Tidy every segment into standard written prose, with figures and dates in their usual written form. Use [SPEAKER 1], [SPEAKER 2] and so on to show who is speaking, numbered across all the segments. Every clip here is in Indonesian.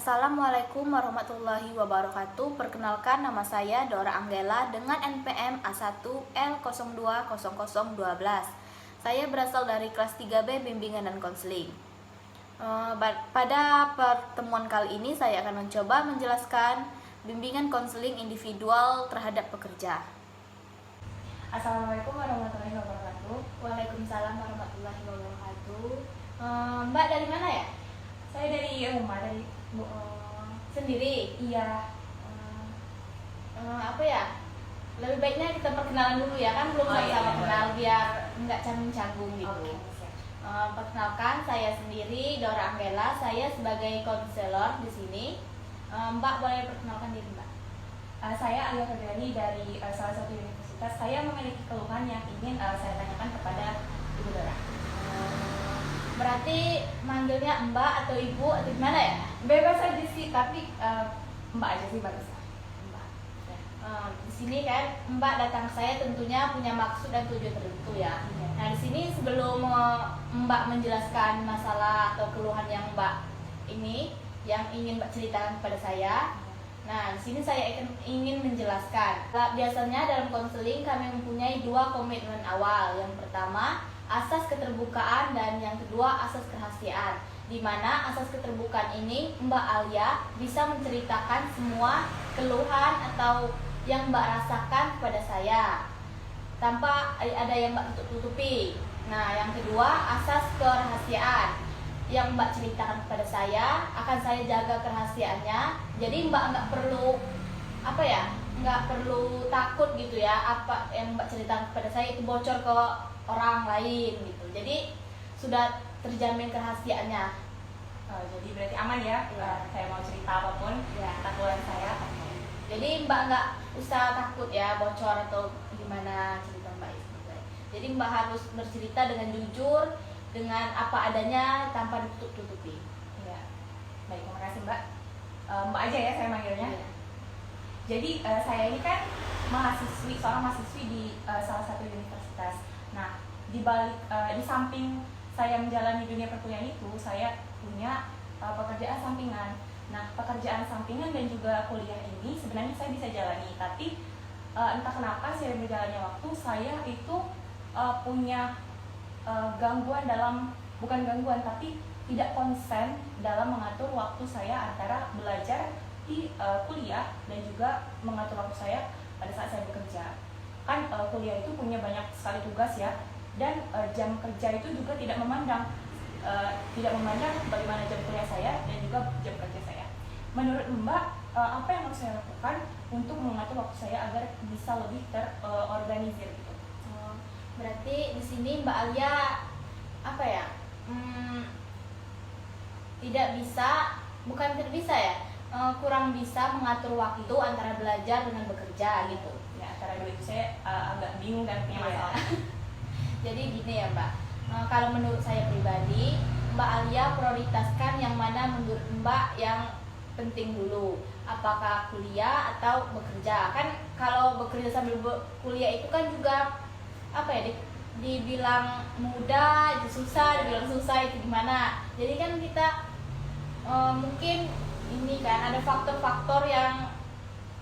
[SPEAKER 1] Assalamualaikum warahmatullahi wabarakatuh. Perkenalkan, nama saya Dora Anggela dengan NPM A1L020012. Saya berasal dari kelas 3B Bimbingan dan Konseling. Pada pertemuan kali ini saya akan mencoba menjelaskan bimbingan konseling individual terhadap pekerja.
[SPEAKER 2] Assalamualaikum warahmatullahi wabarakatuh.
[SPEAKER 1] Waalaikumsalam warahmatullahi wabarakatuh. Mbak dari mana ya?
[SPEAKER 2] Saya dari rumah, dari
[SPEAKER 1] Sendiri?
[SPEAKER 2] iya.
[SPEAKER 1] Apa ya? Lebih baiknya kita perkenalan dulu ya, kan belum sama-sama kenal, biar nggak canggung-canggung gitu.
[SPEAKER 2] Oke, siap.
[SPEAKER 1] Perkenalkan, saya sendiri Dora Anggela, saya sebagai konselor di sini. Mbak boleh perkenalkan diri Mbak?
[SPEAKER 2] Saya Alia Febriani dari salah satu universitas. Saya memiliki keluhan yang ingin saya tanyakan kepada Ibu Dora.
[SPEAKER 1] Berarti manggilnya Mbak atau Ibu atau gimana ya?
[SPEAKER 2] Bebas aja sih, tapi Mbak aja sih bagus.
[SPEAKER 1] Mbak. Di sini kan Mbak datang ke saya tentunya punya maksud dan tujuan tertentu ya.
[SPEAKER 2] Iya.
[SPEAKER 1] Nah di sini sebelum Mbak menjelaskan masalah atau keluhan yang Mbak ini yang ingin Mbak ceritakan kepada saya, nah di sini saya ingin menjelaskan. Biasanya dalam konseling kami mempunyai dua komitmen awal. Yang pertama asas keterbukaan dan yang kedua asas kerahasiaan. Di mana asas keterbukaan ini Mbak Alia bisa menceritakan semua keluhan atau yang Mbak rasakan kepada saya tanpa ada yang Mbak tutupi. Nah, yang kedua asas kerahasiaan. Yang Mbak ceritakan kepada saya akan saya jaga kerahasiaannya. Jadi Mbak nggak perlu nggak perlu takut gitu ya, apa yang Mbak ceritakan kepada saya itu bocor ke orang lain gitu. Jadi sudah terjamin kerahasiaannya.
[SPEAKER 2] Jadi berarti aman ya,
[SPEAKER 1] Iya.
[SPEAKER 2] saya mau cerita apapun
[SPEAKER 1] Ya.
[SPEAKER 2] tentang keluhan saya.
[SPEAKER 1] Jadi Mbak nggak usah takut ya bocor atau gimana cerita Mbak itu. Jadi Mbak harus bercerita dengan jujur, dengan apa adanya tanpa ditutup-tutupi.
[SPEAKER 2] Iya. Baik, terima kasih Mbak. Mbak aja ya saya manggilnya.
[SPEAKER 1] Iya.
[SPEAKER 2] Jadi saya ini kan seorang mahasiswi di salah satu universitas. Nah, di samping saya menjalani dunia perkuliahan itu, saya punya pekerjaan sampingan. Nah, pekerjaan sampingan dan juga kuliah ini sebenarnya saya bisa jalani, tapi entah kenapa seiring berjalannya waktu saya itu punya gangguan bukan gangguan tapi tidak konsen dalam mengatur waktu saya antara belajar di kuliah dan juga mengatur waktu saya pada saat saya bekerja. Kan kuliah itu punya banyak sekali tugas ya, dan jam kerja itu juga tidak memandang bagaimana jam kuliah saya dan juga jam kerja saya. Menurut Mbak, apa yang harus saya lakukan untuk mengatur waktu saya agar bisa lebih terorganisir gitu?
[SPEAKER 1] Berarti di sini Mbak Alia tidak bisa, bukan tidak bisa ya, kurang bisa mengatur waktu antara belajar dengan bekerja gitu.
[SPEAKER 2] Ya, antara dua itu saya agak bingung dan punya masalah.
[SPEAKER 1] Jadi gini ya Mbak, kalau menurut saya pribadi, Mbak Alia prioritaskan yang mana menurut Mbak yang penting dulu. Apakah kuliah atau bekerja? Kan kalau bekerja sambil kuliah itu kan juga dibilang mudah, susah, dibilang susah itu gimana? Jadi kan kita mungkin ini kan ada faktor-faktor yang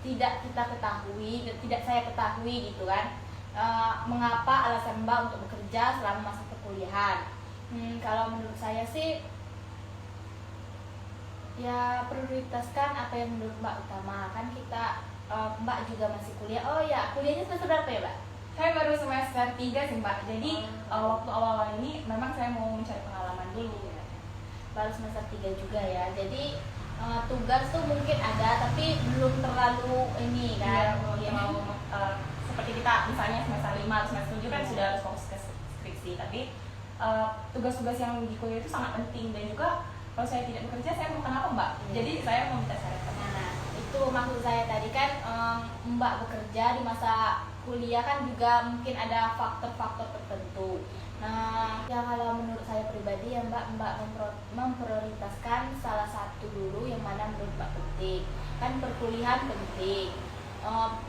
[SPEAKER 1] tidak kita ketahui, tidak saya ketahui gitu kan. Mengapa alasan Mbak untuk bekerja selama masa perkuliahan? Kalau menurut saya sih ya prioritaskan apa yang menurut Mbak utama. Kan kita Mbak juga masih kuliah. Oh ya, kuliahnya semester berapa ya Mbak?
[SPEAKER 2] Saya baru semester 3 sih Mbak, jadi waktu awal-awal ini memang saya mau mencari pengalaman dulu ya.
[SPEAKER 1] Baru semester 3 juga ya. Jadi tugas tuh mungkin ada tapi belum terlalu ini kan.
[SPEAKER 2] Iya, mau seperti kita misalnya semester 5 atau semester 7 kan sudah harus fokus ke skripsi, tapi tugas-tugas yang di kuliah itu sangat penting. Dan juga kalau saya tidak bekerja, saya mau kenapa Mbak?
[SPEAKER 1] Iya.
[SPEAKER 2] Jadi saya mau minta saran.
[SPEAKER 1] Nah, itu maksud saya tadi kan, Mbak bekerja di masa kuliah kan juga mungkin ada faktor-faktor tertentu. Nah, ya kalau menurut saya pribadi ya Mbak memprioritaskan salah satu dulu yang mana menurut Mbak penting. Kan perkuliahan penting,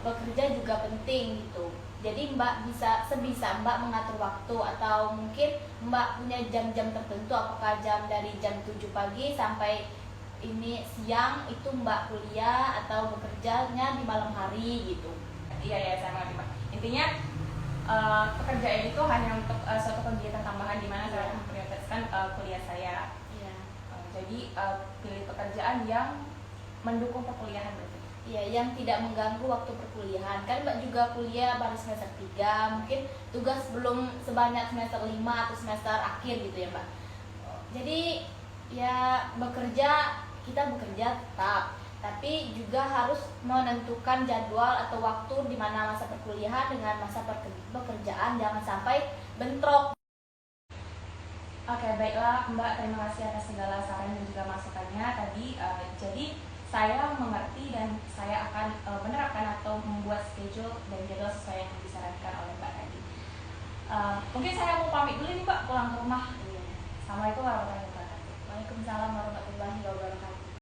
[SPEAKER 1] bekerja juga penting gitu. Jadi Mbak sebisa Mbak mengatur waktu, atau mungkin Mbak punya jam-jam tertentu, apakah jam dari jam 7 pagi sampai ini siang itu Mbak kuliah atau bekerjanya di malam hari gitu.
[SPEAKER 2] Iya ya, saya mengerti Mbak. Intinya pekerjaan itu hanya untuk suatu kegiatan tambahan di mana saya
[SPEAKER 1] Iya.
[SPEAKER 2] memprioritaskan kuliah saya.
[SPEAKER 1] Iya.
[SPEAKER 2] Jadi pilih pekerjaan yang mendukung perkuliahan berarti.
[SPEAKER 1] Iya, yang tidak mengganggu waktu perkuliahan. Kan Mbak juga kuliah baru semester 3, mungkin tugas belum sebanyak semester 5 atau semester akhir gitu ya Mbak. Jadi ya kita bekerja tetap, tapi juga harus menentukan jadwal atau waktu di mana masa perkuliahan dengan masa pekerjaan, jangan sampai bentrok.
[SPEAKER 2] Oke, baiklah Mbak, terima kasih atas segala saran dan juga masukannya tadi. Jadi saya mengerti dan saya akan menerapkan atau membuat schedule dan jadwal sesuai yang disarankan oleh Mbak tadi. Mungkin saya mau pamit dulu nih Mbak, pulang ke rumah.
[SPEAKER 1] Iya.
[SPEAKER 2] Assalamualaikum warahmatullahi wabarakatuh.
[SPEAKER 1] Waalaikumsalam warahmatullahi wabarakatuh.